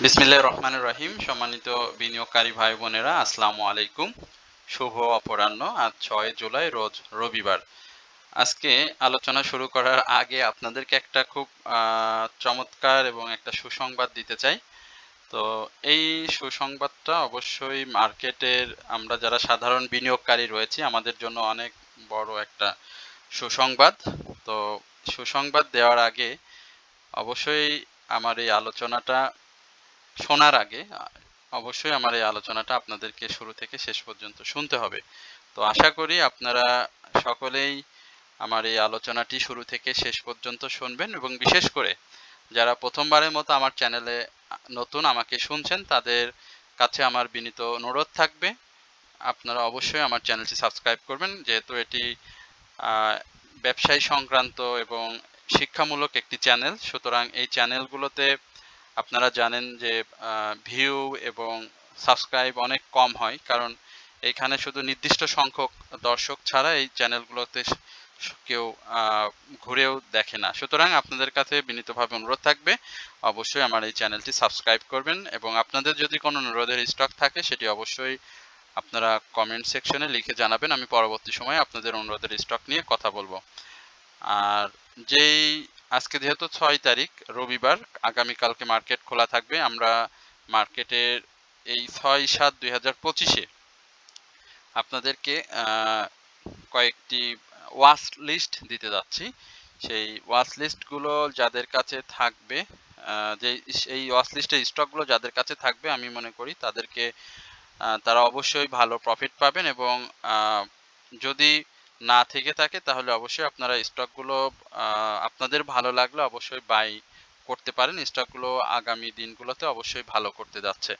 বিসমিল্লাহির রহমানির রহিম। সম্মানিত বিনিয়োগকারী ভাই বোনেরা, আসসালামু আলাইকুম। শুভ অপরাহ্ন। আজ ৬ জুলাই, রোজ রবিবার। আজকে আলোচনা শুরু করার আগে আপনাদেরকে একটা খুব চমৎকার এবং একটা সুসংবাদ দিতে চাই। তো এই সুসংবাদটা অবশ্যই মার্কেটের আমরা যারা সাধারণ বিনিয়োগকারী রয়েছি আমাদের জন্য অনেক বড় একটা সুসংবাদ। তো সুসংবাদ দেওয়ার আগে অবশ্যই আমার এই আলোচনাটা শোনার আগে অবশ্যই আমার এই আলোচনাটা আপনাদেরকে শুরু থেকে শেষ পর্যন্ত শুনতে হবে। তো আশা করি আপনারা সকলেই আমার এই আলোচনাটি শুরু থেকে শেষ পর্যন্ত শুনবেন এবং বিশেষ করে যারা প্রথমবারের মতো আমার চ্যানেলে নতুন আমাকে শুনছেন তাদের কাছে আমার বিনীত অনুরোধ থাকবে আপনারা অবশ্যই আমার চ্যানেলটি সাবস্ক্রাইব করবেন, যেহেতু এটি ব্যবসায় সংক্রান্ত এবং শিক্ষামূলক একটি চ্যানেল। সুতরাং এই চ্যানেলগুলোতে আপনারা জানেন যে ভিউ এবং সাবস্ক্রাইব অনেক কম হয়, কারণ এইখানে শুধু নির্দিষ্ট সংখ্যক দর্শক ছাড়া এই চ্যানেলগুলোতে কেউ ঘুরেও দেখে না। সুতরাং আপনাদের কাছে বিনীতভাবে অনুরোধ থাকবে অবশ্যই আমার এই চ্যানেলটি সাবস্ক্রাইব করবেন এবং আপনাদের যদি কোনো অনুরোধের স্টক থাকে সেটি অবশ্যই আপনারা কমেন্ট সেকশনে লিখে জানাবেন। আমি পরবর্তী সময়ে আপনাদের অনুরোধের স্টক নিয়ে কথা বলবো। আর যেই আজকে যেহেতু ৬ তারিখ রবিবার, আগামীকালকে মার্কেট খোলা থাকবে। আমরা মার্কেটের এই ৬/৭/২০২৫-এ আপনাদেরকে কয়েকটি ওয়াচ লিস্ট দিতে যাচ্ছি। সেই ওয়াচ লিস্টগুলো যাদের কাছে থাকবে, যে এই ওয়াচ লিস্টের স্টকগুলো যাদের কাছে থাকবে আমি মনে করি তাদেরকে তারা অবশ্যই ভালো প্রফিট পাবেন এবং যদি না থেকে থাকে তাহলে অবশ্যই আপনারা স্টকগুলো আপনাদের ভালো লাগলে অবশ্যই বাই করতে পারেন। স্টকগুলো আগামী দিনগুলোতে অবশ্যই ভালো করতে যাচ্ছে।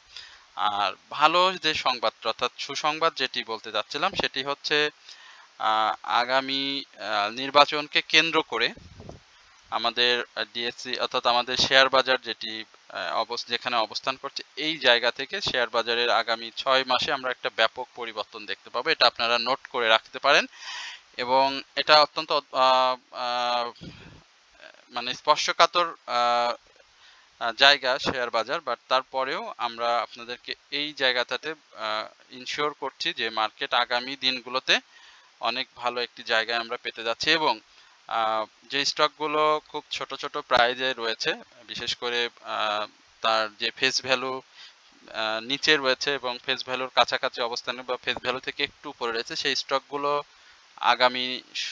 আর ভালো যে সংবাদটা অর্থাৎ সুসংবাদ যেটি বলতে যাচ্ছিলাম সেটি হচ্ছে আগামী নির্বাচনকে কেন্দ্র করে আমাদের ডিএসসি অর্থাৎ আমাদের শেয়ার বাজার যেটি যেখানে অবস্থান করছে এই জায়গা থেকে শেয়ার বাজারের আগামী ৬ মাসে আমরা একটা ব্যাপক পরিবর্তন দেখতে পাবো। এটা আপনারা নোট করে রাখতে পারেন এবং এটা অত্যন্ত মানে স্পর্শকাতর জায়গা শেয়ার বাজার, বাট তারপরেও আমরা আপনাদেরকে এই জায়গাটাতে ইনশিওর করছি যে মার্কেট আগামী দিনগুলোতে অনেক ভালো একটি জায়গায় আমরা পেতে যাচ্ছি এবং যে স্টকগুলো খুব ছোট ছোট প্রাইজে রয়েছে, বিশেষ করে তার যে ফেস ভ্যালু নিচে রয়েছে এবং ফেস ভ্যালুর কাছাকাছি অবস্থানে বা ফেস ভ্যালু থেকে একটু উপরে রয়েছে, সেই স্টকগুলো আগামী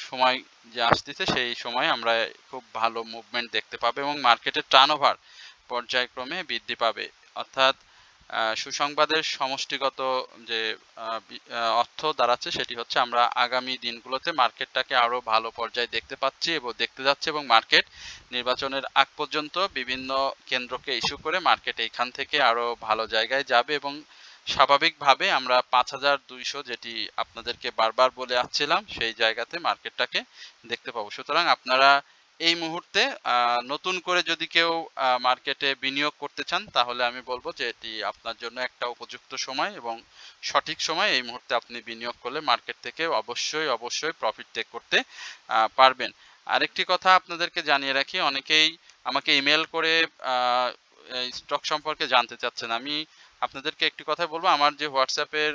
সময় যে আসতেছে সেই সময় আমরা খুব ভালো মুভমেন্ট দেখতে পাবো এবং মার্কেটের টার্নওভার পর্যায়ক্রমে বৃদ্ধি পাবে। অর্থাৎ সুসংবাদের সমষ্টিগত যে অর্থ দাঁড়াচ্ছে সেটি হচ্ছে আমরা আগামী দিনগুলোতে মার্কেটটাকে আরও ভালো পর্যায়ে দেখতে পাচ্ছি এবং দেখতে যাচ্ছে এবং মার্কেট নির্বাচনের আগ পর্যন্ত বিভিন্ন কেন্দ্রকে ইস্যু করে মার্কেট এইখান থেকে আরও ভালো জায়গায় যাবে এবং স্বাভাবিকভাবে আমরা ৫,২০০ যেটি আপনাদেরকে বারবার বলে আসছিলাম সেই জায়গাতে মার্কেটটাকে দেখতে পাবো। সুতরাং আপনারা এই মুহূর্তে নতুন করে যদি কেউ মার্কেটে বিনিয়োগ করতে চান তাহলে আমি বলবো যে এটি আপনার জন্য একটা উপযুক্ত সময় এবং সঠিক সময়। এই মুহূর্তে আপনি বিনিয়োগ করলে মার্কেট থেকে অবশ্যই অবশ্যই প্রফিট টেক করতে পারবেন। আরেকটি কথা আপনাদেরকে জানিয়ে রাখি, অনেকেই আমাকে ইমেল করে স্টক সম্পর্কে জানতে চাচ্ছেন। আমি আপনাদেরকে একটি কথা বলবো, আমার যে হোয়াটসঅ্যাপের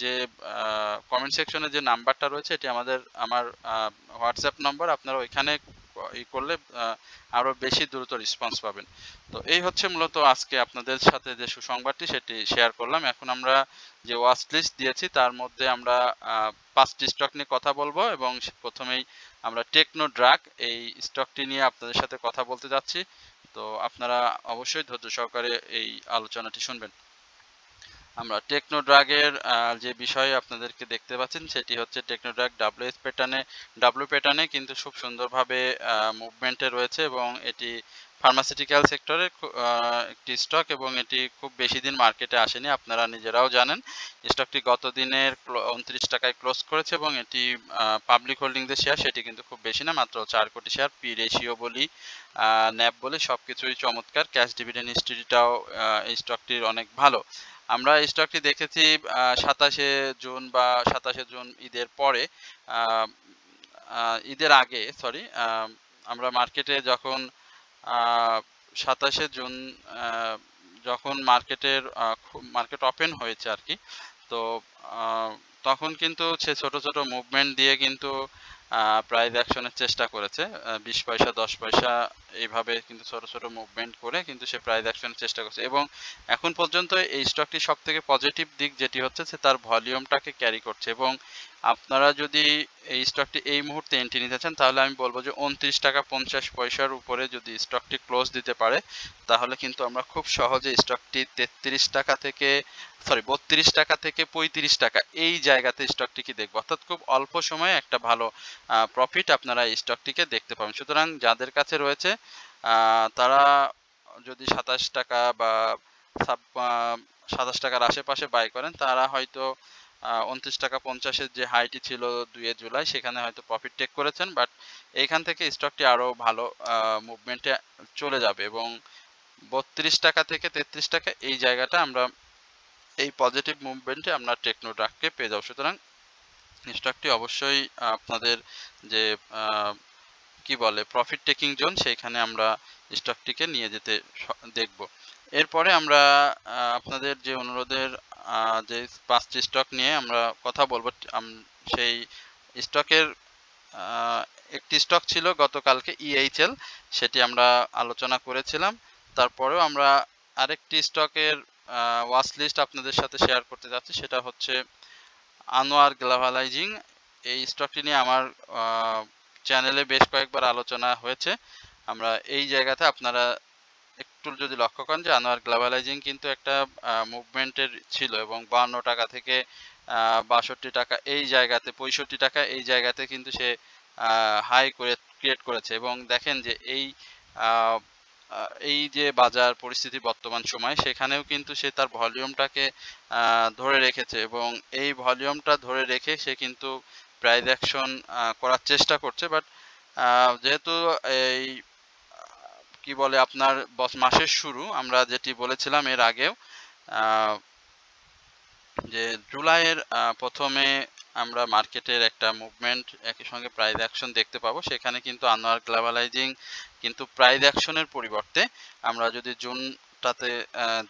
যে কমেন্ট সেকশনে যে নাম্বারটা রয়েছে এটি আমার হোয়াটসঅ্যাপ নাম্বার। আপনারা ওইখানে করলে আরও বেশি দ্রুত রেসপন্স পাবেন। তো এই হচ্ছে মূলত আজকে আপনাদের সাথে যে সুসংবাদটি সেটি শেয়ার করলাম। এখন আমরা যে ওয়াচ লিস্ট দিয়েছি তার মধ্যে আমরা 5টি স্টক নিয়ে কথা বলবো এবং প্রথমেই আমরা টেকনো ড্রাগ এই স্টকটি নিয়ে আপনাদের সাথে কথা বলতে যাচ্ছি। তো আপনারা অবশ্যই ধৈর্য সহকারে এই আলোচনাটি শুনবেন। আমরা টেকনো ড্রাগের যে বিষয়ে আপনাদেরকে দেখতে পাচ্ছেন সেটি হচ্ছে টেকনো ড্রাগ ডাব্লিউ প্যাটার্নে কিন্তু খুব সুন্দরভাবে মুভমেন্টে রয়েছে এবং এটি ফার্মাসিউটিক্যাল সেক্টরের একটি স্টক এবং এটি খুব বেশি দিন মার্কেটে আসেনি, আপনারা নিজেরাও জানেন। স্টকটি গত দিনের 29 টাকায় ক্লোজ করেছে এবং এটি পাবলিক হোল্ডিংদের শেয়ার সেটি কিন্তু খুব বেশি না, মাত্র ৪ কোটি শেয়ার। পি রেশিও বলি ন্যাপ বলি সব কিছুই চমৎকার। ক্যাশ ডিভিডেন্ড হিস্ট্রিটাও এই স্টকটির অনেক ভালো। আমরা এই স্টকটি দেখেছি ২৭শে জুন বা ২৭শে জুন ঈদের পরে, ঈদের আগে সরি, আমরা মার্কেটে যখন ২৭শে জুন যখন মার্কেট ওপেন হয়েছে আর কি, তো তখন কিন্তু সে ছোট ছোট মুভমেন্ট দিয়ে কিন্তু প্রাইস অ্যাকশনের চেষ্টা করেছে, 20 পয়সা 10 পয়সা এইভাবে কিন্তু ছোট ছোট মুভমেন্ট করে কিন্তু সে প্রাইস অ্যাকশনের চেষ্টা করছে। এবং এখন পর্যন্ত এই স্টকটি সব থেকে পজিটিভ দিক যেটি হচ্ছে সে তার ভলিউমটাকে ক্যারি করছে। এবং আপনারা যদি এই স্টকটি এই মুহূর্তে এন্ট্রি নিতে চান তাহলে আমি বলবো যে 29 টাকা 50 পয়সার উপরে যদি স্টকটি ক্লোজ দিতে পারে তাহলে কিন্তু আমরা খুব সহজে স্টকটি 33 টাকা থেকে 32 টাকা থেকে 35 টাকা এই জায়গাতে স্টকটিকে দেখবো, অর্থাৎ খুব অল্প সময়ে একটা ভালো প্রফিট আপনারা এই স্টকটিকে দেখতে পাবেন। সুতরাং যাদের কাছে রয়েছে তারা যদি 27 টাকা বা 27 টাকার আশেপাশে বাই করেন তারা হয়তো 29 টাকা 50-এর যে হাইটি ছিল 2 জুলাই সেখানে হয়তো প্রফিট টেক করেছেন, বাট এইখান থেকে স্টকটি আরো ভালো মুভমেন্টে চলে যাবে। এবং 32 টাকা থেকে 33 টাকা এই জায়গাটা আমরা এই পজিটিভ মুভমেন্টে আমরা টেকনোডাককে পেয়ে যাব। সুতরাং স্টকটি অবশ্যই আপনাদের যে কি বলে প্রফিট টেকিং জোন সেইখানে আমরা স্টকটিকে নিয়ে যেতে দেখব। এরপরে আমরা আপনাদের যে অনুরোধের যে 5টি স্টক নিয়ে আমরা কথা বলবো, সেই স্টকের একটি স্টক ছিল গতকালকে EHL, সেটি আমরা আলোচনা করেছিলাম। তারপরেও আমরা আরেকটি স্টকের ওয়াচ লিস্ট আপনাদের সাথে শেয়ার করতে যাচ্ছি, সেটা হচ্ছে আনোয়ার গ্লোবালাইজিং। এই স্টকটি নিয়ে আমার চ্যানেলে বেশ কয়েকবার আলোচনা হয়েছে। আমরা এই জায়গাতে আপনারা একটু যদি লক্ষ্য করেন যে আনোয়ার গ্লোবালাইজিং কিন্তু একটা মুভমেন্টের ছিল এবং 52 টাকা থেকে 62 টাকা এই জায়গাতে 65 টাকা এই জায়গাতে কিন্তু সে হাই করে ক্রিয়েট করেছে। এবং দেখেন যে এই যে বাজার পরিস্থিতি বর্তমান সময় সেখানেও কিন্তু সে তার ভলিউমটাকে ধরে রেখেছে এবং এই ভলিউমটা ধরে রেখে সে কিন্তু প্রাইস অ্যাকশন করার চেষ্টা করছে। বাট যেহেতু এই কি বলে আপনার মাসের শুরু, আমরা যেটি বলেছিলাম এর আগেও যে জুলাইয়ের প্রথমে আমরা মার্কেটের একটা মুভমেন্ট একই সঙ্গে প্রাইস অ্যাকশন দেখতে পাবো। সেখানে কিন্তু আনোয়ার গ্লোবালাইজিং কিন্তু প্রাইস অ্যাকশনের পরিবর্তে আমরা যদি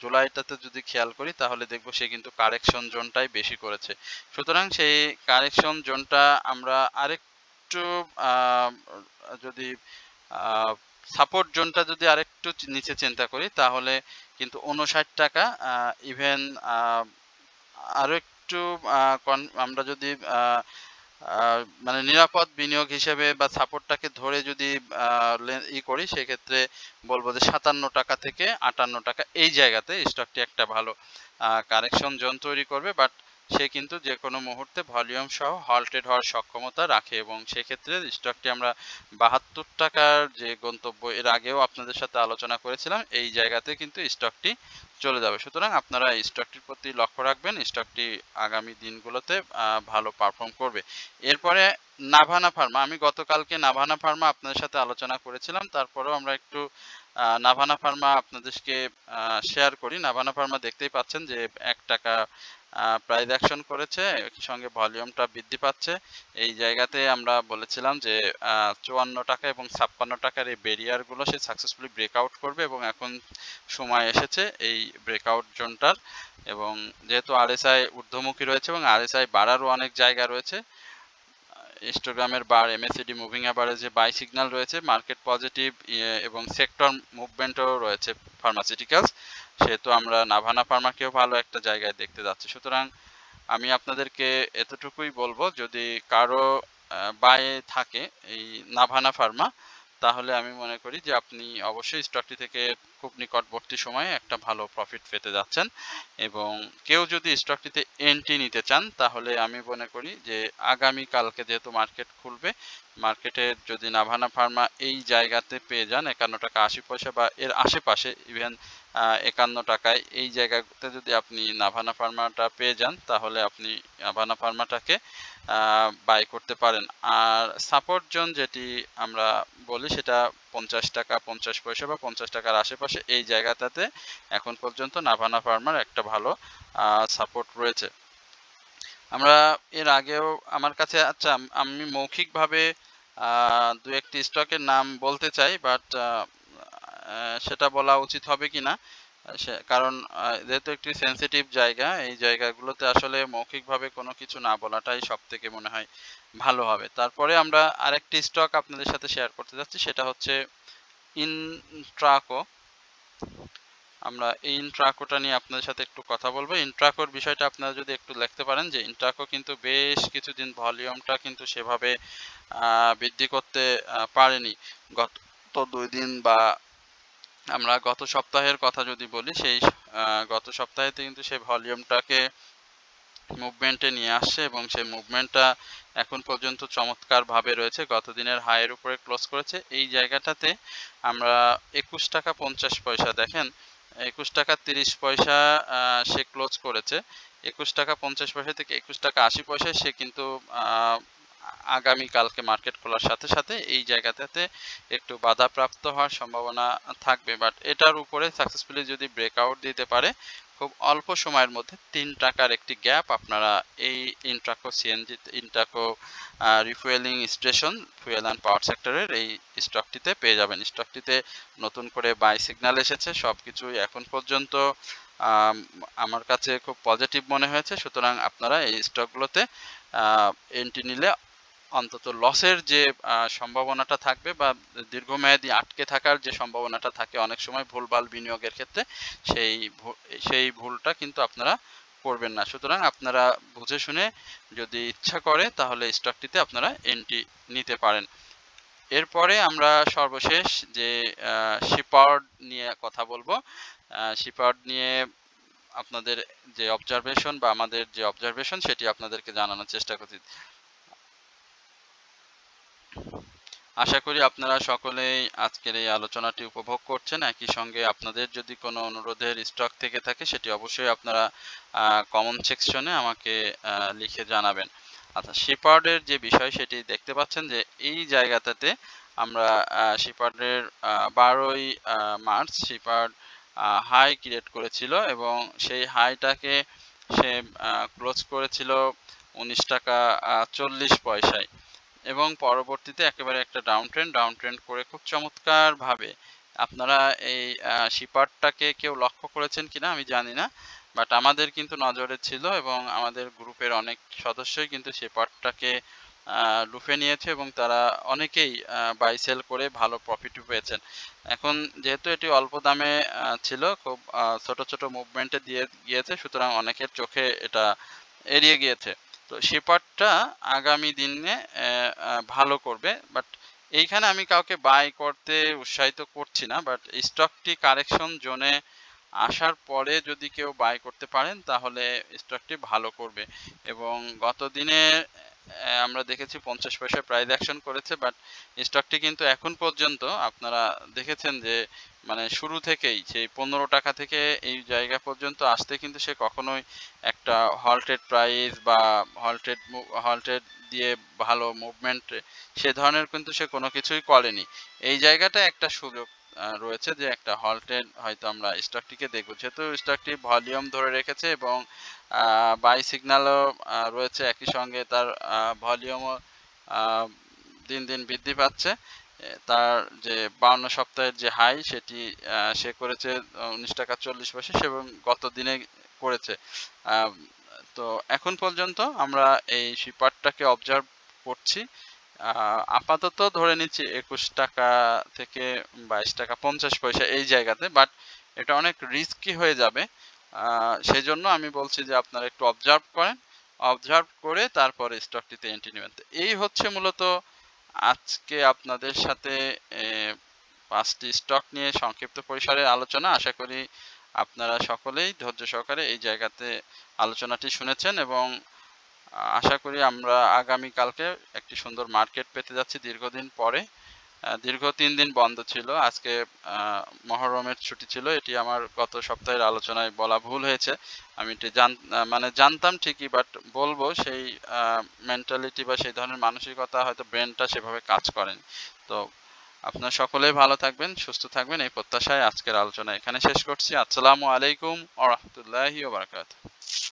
জুলাইটাতে যদি খেয়াল করি তাহলে দেখবো সে কিন্তু কারেকশন জোনটাই বেশি করেছে। সুতরাং সেই কারেকশন জোনটা আমরা আরেকটু যদি সাপোর্ট জোনটা যদি আরেকটু নিচে চিন্তা করি তাহলে কিন্তু 59 টাকা ইভেন আরো একটু আমরা যদি মানে নিরাপদ বিনিয়োগ হিসেবে বা সাপোর্টটাকে ধরে যদি করি সেক্ষেত্রে বলবো যে 57 টাকা থেকে 58 টাকা এই জায়গাতে স্টকটি একটা ভালো কারেকশন জোন তৈরি করবে। বাট সে কিন্তু যে কোনো মুহূর্তে ভলিউম সহ হল্টেড হওয়ার সক্ষমতা রাখে এবং সেক্ষেত্রে স্টকটি আমরা 72 টাকার যে গন্তব্য এর আগেও আপনাদের সাথে আলোচনা করেছিলাম এই জায়গাতে কিন্তু স্টকটি চলে যাবে। সুতরাং আপনারা এই স্টকটির প্রতি লক্ষ্য রাখবেন, স্টকটি আগামী দিনগুলোতে ভালো পারফর্ম করবে। এরপরে নাভানা ফার্মা, আমি গতকালকে নাভানা ফার্মা আপনাদের সাথে আলোচনা করেছিলাম, তারপরেও আমরা একটু নাভানা ফার্মা আপনাদেরকে শেয়ার করি। নাভানা ফার্মা দেখতেই পাচ্ছেন যে 1 টাকা প্রাইস অ্যাকশন করেছে, একই সঙ্গে ভলিউমটা বৃদ্ধি পাচ্ছে। এই জায়গাতে আমরা বলেছিলাম যে 54 টাকা এবং 56 টাকার এই ব্যারিয়ারগুলো সে সাকসেসফুলি ব্রেকআউট করবে এবং এখন সময় এসেছে এই ব্রেকআউট জোনটার। এবং যেহেতু RSI ঊর্ধ্বমুখী রয়েছে এবং RSI বাড়ারও অনেক জায়গা রয়েছে, হিস্টোগ্রামের বার, MACD মুভিং অ্যাভারেজে বাই সিগন্যাল রয়েছে, মার্কেট পজিটিভ এবং সেক্টর মুভমেন্টও রয়েছে ফার্মাসিউটিক্যালস, সেহেতু আমরা নাভানা ফার্মাকেও ভালো একটা জায়গায় দেখতে যাচ্ছি। সুতরাং আমি আপনাদেরকে এতটুকুই বলবো, যদি কারো বায়ে থাকে এই নাভানা ফার্মা তাহলে আমি মনে করি যে আপনি অবশ্যই স্টকটি থেকে খুব নিকটবর্তী সময়ে একটা ভালো প্রফিট পেতে যাচ্ছেন। এবং কেউ যদি স্টকটিতে এন্ট্রি নিতে চান তাহলে আমি মনে করি যে আগামী কালকে যেহেতু মার্কেট খুলবে, মার্কেটে যদি নাভানা ফার্মা এই জায়গাতে পেয়ে যান 51 টাকা 80 পয়সা বা এর আশেপাশে, ইভেন 51 টাকায় এই জায়গাতে যদি আপনি নাভানা ফার্মাটা পেয়ে যান তাহলে আপনি নাভানা ফার্মাটাকে বাই করতে পারেন। আর সাপোর্ট জোন যেটি আমরা বলি সেটা 50 টাকা 50 পয়সা বা 50 টাকার আশেপাশে এই জায়গাটাতে এখন পর্যন্ত নাভানা ফার্মার একটা ভালো সাপোর্ট রয়েছে। আমরা এর আগেও আমার কাছে, আচ্ছা আমি মৌখিকভাবে দু একটি স্টকের নাম বলতে চাই, বাট সেটা বলা উচিত হবে কিনা কারণ যেহেতু একটি সেনসিটিভ জায়গা, এই জায়গাগুলোতে আসলে মৌখিকভাবে কোনো কিছু না বলাটাই সবথেকে মনে হয় ভালো হবে। তারপরে আমরা আরেকটি স্টক আপনাদের সাথে শেয়ার করতে যাচ্ছি, সেটা হচ্ছে ইন্ট্রাকো। আমরা এই ইন্ট্রাকোটা নিয়ে আপনাদের সাথে একটু কথা বলবো। ইন্ট্রাকোর বিষয়টা আপনারা যদি একটু লিখতে পারেন, যে ইন্ট্রাকো কিন্তু বেশ কিছুদিন ভলিউমটা কিন্তু সেভাবে বৃদ্ধি করতে পারেনি। গত 2 দিন বা আমরা গত সপ্তাহের কথা যদি বলি, সেই গত সপ্তাহেতে কিন্তু সেই ভলিউমটাকে মুভমেন্টে নিয়ে আসছে এবং সেই মুভমেন্টটা এখন পর্যন্ত চমৎকারভাবে রয়েছে। গত দিনের হাইয়ের উপরে ক্লোজ করেছে। এই জায়গাটাতে আমরা 21 টাকা 50 পয়সা, দেখেন 21 টাকা 30 পয়সা সে ক্লোজ করেছে। 21 টাকা 50 পয়সা থেকে 21 টাকা 80 পয়সায় সে কিন্তু আগামী কালকে মার্কেট খোলার সাথে সাথে এই জায়গাটাতে একটু বাধাপ্রাপ্ত হওয়ার সম্ভাবনা থাকবে। বাট এটার উপরে সাকসেসফুলি যদি ব্রেকআউট দিতে পারে, খুব অল্প সময়ের মধ্যে 3 টাকার একটি গ্যাপ আপনারা এই Intraco CNG, Intraco refuelling station, fuel and power সেক্টরের এই স্টকটিতে পেয়ে যাবেন। স্টকটিতে নতুন করে বাই সিগন্যাল এসেছে। সব কিছুই এখন পর্যন্ত আমার কাছে খুব পজিটিভ মনে হয়েছে। সুতরাং আপনারা এই স্টকগুলোতে এন্ট্রি নিলে অন্তত লসের যে সম্ভাবনাটা থাকবে বা দীর্ঘমেয়াদী আটকে থাকার যে সম্ভাবনাটা থাকে অনেক সময় ভুলভাল বিনিয়োগের ক্ষেত্রে, সেই ভুলটা কিন্তু আপনারা করবেন না। সুতরাং আপনারা বুঝে শুনে যদি ইচ্ছা করে তাহলে স্টকটিতে আপনারা এন্ট্রি নিতে পারেন। এরপরে আমরা সর্বশেষ যে শিপার্ড নিয়ে কথা বলবো। শিপার্ড নিয়ে আপনাদের যে অবজারভেশন বা আমাদের যে অবজারভেশন সেটি আপনাদেরকে জানানোর চেষ্টা করছি। আশা করি আপনারা সকলেই আজকের এই আলোচনাটি উপভোগ করছেন। একই সঙ্গে আপনাদের যদি কোনো অনুরোধের স্টক থেকে থাকে সেটি অবশ্যই আপনারা কমেন্ট সেকশনে আমাকে লিখে জানাবেন। আচ্ছা, শিপার্ডের যে বিষয় সেটি দেখতে পাচ্ছেন যে এই জায়গাটাতে আমরা শিপার্ডের 12ই মার্চ শিপার্ড হাই ক্রিয়েট করেছিল এবং সেই হাইটাকে সে ক্লোজ করেছিল 19 টাকা 40 পয়সায় এবং পরবর্তীতে একেবারে একটা ডাউন ট্রেন্ড করে খুব চমৎকারভাবে আপনারা এই শিপারটাকে কেউ লক্ষ্য করেছেন কিনা আমি জানি না, বাট আমাদের কিন্তু নজরে ছিল এবং আমাদের গ্রুপের অনেক সদস্যই কিন্তু শিপারটাকে লুফে নিয়েছে এবং তারা অনেকেই বাই সেল করে ভালো প্রফিটও পেয়েছেন। এখন যেহেতু এটি অল্প দামে ছিল, খুব ছোট ছোট মুভমেন্টে দিয়ে গিয়েছে, সুতরাং অনেকের চোখে এটা এড়িয়ে গিয়েছে। তো শিপারটা আগামী দিনে ভালো করবে, বাট এইখানে আমি কাউকে বাই করতে উৎসাহিত করছি না। বাট স্টকটি কারেকশন জোনে আসার পরে যদি কেউ বাই করতে পারেন তাহলে স্টকটি ভালো করবে। এবং গত দিনে আমরা দেখেছি 50 পয়সা প্রাইস অ্যাকশন করেছে, বাট স্টকটি কিন্তু এখন পর্যন্ত আপনারা দেখেছেন যে মানে শুরু থেকেই সেই 15 টাকা থেকে এই জায়গা পর্যন্ত আসতে কিন্তু সে কখনোই একটা হল্টেড প্রাইস বা হল্টেড দিয়ে ভালো মুভমেন্ট সে ধরনের কিন্তু সে কোনো কিছুই করেনি। এই জায়গাটা একটা সুযোগ রয়েছে যে একটা হল্টেড হয়তো আমরা স্টকটিকে দেখব, যেহেতু স্টকটি ভলিউম ধরে রেখেছে এবং বাই সিগন্যালও রয়েছে, একই সঙ্গে তার ভলিউমও দিন দিন বৃদ্ধি পাচ্ছে। তার যে 52 সপ্তাহের যে হাই সেটি সে করেছে 19 টাকা 40 পয়সা এবং গত দিনে করেছে। তো এখন পর্যন্ত আমরা এই শিপারটাকে অবজার্ভ করছি। আপাতত ধরে নিচ্ছি 21 টাকা থেকে 22 টাকা 50 পয়সা এই জায়গাতে, বাট এটা অনেক রিস্কি হয়ে যাবে। সেই জন্য আমি বলছি যে আপনারা একটু অবজার্ভ করেন, অবজার্ভ করে তারপরে স্টকটিতে এন্ট্রি নেবেন। তো এই হচ্ছে মূলত আজকে আপনাদের সাথে 5টি স্টক নিয়ে সংক্ষিপ্ত পরিসরে আলোচনা। আশা করি আপনারা সকলেই ধৈর্য সহকারে এই জায়গাতে আলোচনাটি শুনেছেন এবং আশা করি আমরা আগামী কালকে একটি সুন্দর মার্কেট পেতে যাচ্ছি দীর্ঘদিন পরে। দীর্ঘ 3 দিন বন্ধ ছিল, আজকে মহরমের ছুটি ছিল। এটি আমার গত সপ্তাহের আলোচনায় বলা ভুল হয়েছে। আমি এটি মানে জানতাম ঠিকই, বাট বলবো সেই মেন্টালিটি বা সেই ধরনের মানসিকতা হয়তো ব্রেনটা সেভাবে কাজ করেনি। তো আপনারা সকলেই ভালো থাকবেন, সুস্থ থাকবেন এই প্রত্যাশায় আজকের আলোচনা এখানে শেষ করছি। আসসালামু আলাইকুম ওয়া রাহমাতুল্লাহি ওয়া বারাকাতুহু।